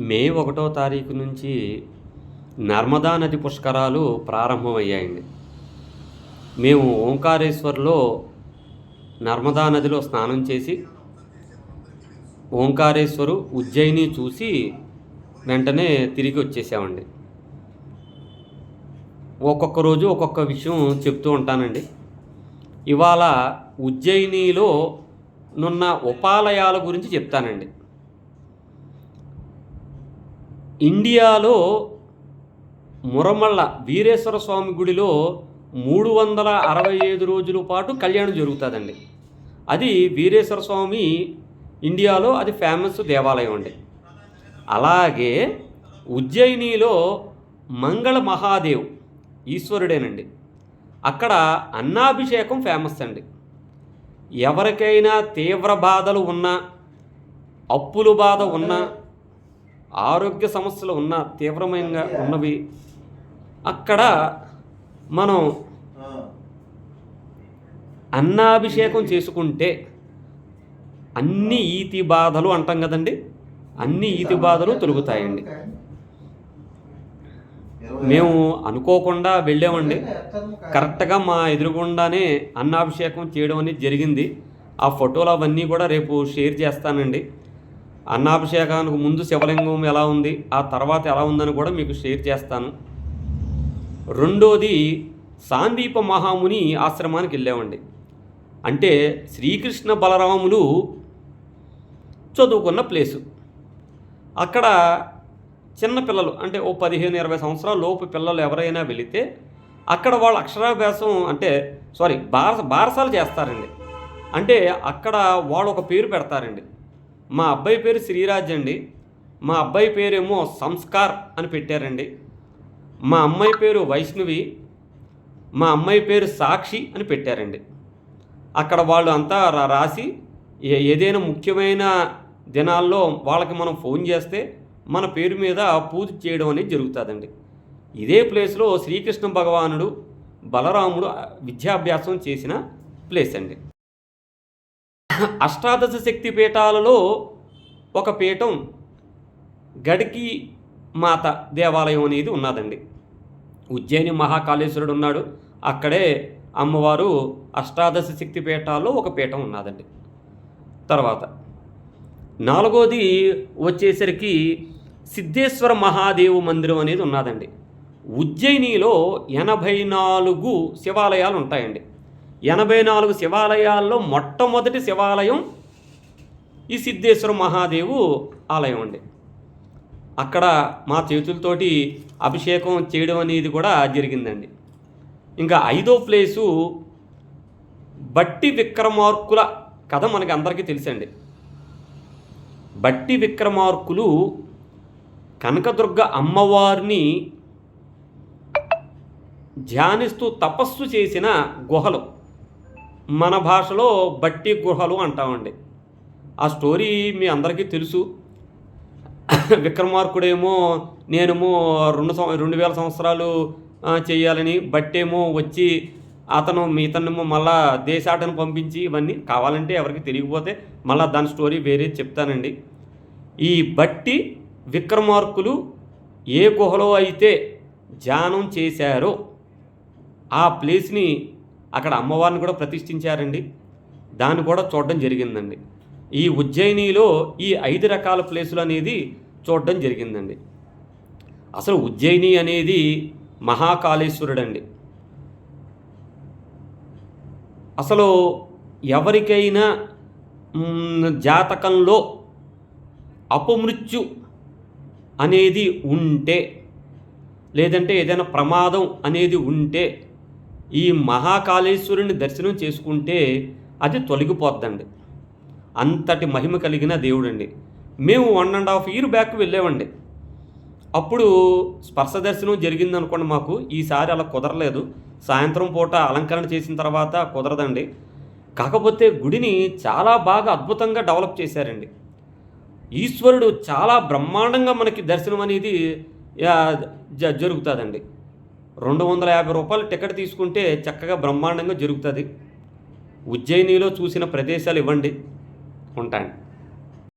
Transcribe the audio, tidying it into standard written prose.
మే 1వ తారీఖు నుంచి నర్మదా నది పుష్కరాలు ప్రారంభమయ్యాయండి. మేము ఓంకారేశ్వర్‌లో నర్మదా నదిలో స్నానం చేసి, ఓంకారేశ్వరు, ఉజ్జయిని చూసి వెంటనే తిరిగి వచ్చేసామండి. ఒక్కొక్క రోజు ఒక్కొక్క విషయం చెప్తూ ఉంటానండి. ఇవాళ ఉజ్జయినిలో నున్న ఉపాలయాల గురించి చెప్తానండి. ఇండియాలో మురమళ్ళ వీరేశ్వర స్వామి గుడిలో 365 రోజుల పాటు కళ్యాణం జరుగుతుందండి. అది వీరేశ్వర స్వామి ఇండియాలో అది ఫేమస్ దేవాలయం అండి. అలాగే ఉజ్జయినిలో మంగళ మహాదేవ్ ఈశ్వరుడేనండి. అక్కడ అన్నాభిషేకం ఫేమస్ అండి. ఎవరికైనా తీవ్ర బాధలు ఉన్నా, అప్పుల బాధ ఉన్నా, ఆరోగ్య సమస్యలు ఉన్న తీవ్రమైన ఉన్నవి అక్కడ మనం అన్నాభిషేకం చేసుకుంటే అన్ని ఈతి బాధలు అంటాం కదండి, అన్ని ఈతి బాధలు తొలుగుతాయండి. మేము అనుకోకుండా వెళ్ళామండి. కరెక్ట్గా మా ఎదురుగుండానే అన్నాభిషేకం చేయడం అనేది జరిగింది. ఆ ఫోటోలు అవన్నీ కూడా రేపు షేర్ చేస్తానండి. అన్నాభిషేకానికి ముందు శివలింగం ఎలా ఉంది, ఆ తర్వాత ఎలా ఉందని కూడా మీకు షేర్ చేస్తాను. రెండోది సాందీప మహాముని ఆశ్రమానికి వెళ్ళామండి. అంటే శ్రీకృష్ణ బలరాములు చదువుకున్న ప్లేసు. అక్కడ చిన్నపిల్లలు అంటే ఓ 15-20 సంవత్సరాల లోపు పిల్లలు ఎవరైనా వెళితే అక్కడ వాళ్ళు అక్షరాభ్యాసం అంటే బారసాలు చేస్తారండి. అంటే అక్కడ వాళ్ళు ఒక పేరు పెడతారండి. మా అబ్బాయి పేరు శ్రీరాజ్ అండి. మా అబ్బాయి పేరేమో సంస్కార్ అని పెట్టారండి. మా అమ్మాయి పేరు వైష్ణవి, మా అమ్మాయి పేరు సాక్షి అని పెట్టారండి. అక్కడ వాళ్ళు అంతా రాసి ఏదైనా ముఖ్యమైన దినాల్లో వాళ్ళకి మనం ఫోన్ చేస్తే మన పేరు మీద పూజ చేయడం అనేది జరుగుతుందండి. ఇదే ప్లేస్లో శ్రీకృష్ణ భగవానుడు బలరాముడు విద్యాభ్యాసం చేసిన ప్లేస్ అండి. అష్టాదశ శక్తి పీఠాలలో ఒక పీఠం గడికి మాత దేవాలయం అనేది ఉన్నదండి. ఉజ్జయిని మహాకాళేశ్వరుడు ఉన్నాడు. అక్కడే అమ్మవారు అష్టాదశ శక్తి పీఠాల్లో ఒక పీఠం ఉన్నదండి. తర్వాత నాలుగోది వచ్చేసరికి సిద్ధేశ్వర మహాదేవు మందిరం అనేది ఉన్నదండి. ఉజ్జయినిలో 84 శివాలయాలు ఉంటాయండి. 84 శివాలయాల్లో మొట్టమొదటి శివాలయం ఈ సిద్ధేశ్వర మహాదేవు ఆలయం అండి. అక్కడ మా చేతులతోటి అభిషేకం చేయడం అనేది కూడా జరిగిందండి. ఇంకా 5వ ప్లేసు బట్టి విక్రమార్కుల కథ మనకి అందరికీ తెలుసండి. బట్టి విక్రమార్కులు కనకదుర్గ అమ్మవారిని ధ్యానిస్తూ తపస్సు చేసిన గుహలు, మన భాషలో బట్టి గుహలు అంటామండి. ఆ స్టోరీ మీ అందరికీ తెలుసు. విక్రమార్కుడేమో నేనేమో 2000 సంవత్సరాలు చేయాలని, బట్టేమో వచ్చి ఇతనేమో మళ్ళా దేశాటను పంపించి ఇవన్నీ కావాలంటే ఎవరికి తెలియకపోతే మళ్ళీ దాని స్టోరీ వేరే చెప్తానండి. ఈ బట్టి విక్రమార్కులు ఏ గుహలో అయితే ధ్యానం చేశారో ఆ ప్లేస్ని అక్కడ అమ్మవారిని కూడా ప్రతిష్ఠించారండి. దాన్ని కూడా చూడడం జరిగిందండి. ఈ ఉజ్జయినిలో ఈ 5 రకాల ప్లేసులు అనేది చూడడం జరిగిందండి. అసలు ఉజ్జయిని అనేది మహాకాళేశ్వరుడు అండి. అసలు ఎవరికైనా జాతకంలో అపమృత్యు అనేది ఉంటే, లేదంటే ఏదైనా ప్రమాదం అనేది ఉంటే ఈ మహాకాళేశ్వరుని దర్శనం చేసుకుంటే అది తొలగిపోద్దండి. అంతటి మహిమ కలిగిన దేవుడండి. మేము 1.5 year బ్యాక్ వెళ్ళామండి. అప్పుడు స్పర్శ దర్శనం జరిగిందనుకోండి మాకు. ఈసారి అలా కుదరలేదు. సాయంత్రం పూట అలంకరణ చేసిన తర్వాత కుదరదండి. కాకపోతే గుడిని చాలా బాగా అద్భుతంగా డెవలప్ చేశారండి. ఈశ్వరుడు చాలా బ్రహ్మాండంగా మనకి దర్శనం అనేది జరుగుతుందండి. 250 రూపాయలు టికెట్ తీసుకుంటే చక్కగా బ్రహ్మాండంగా జరుగుతుంది. ఉజ్జయినిలో చూసిన ప్రదేశాలు ఇవ్వండి. ఉంటాను.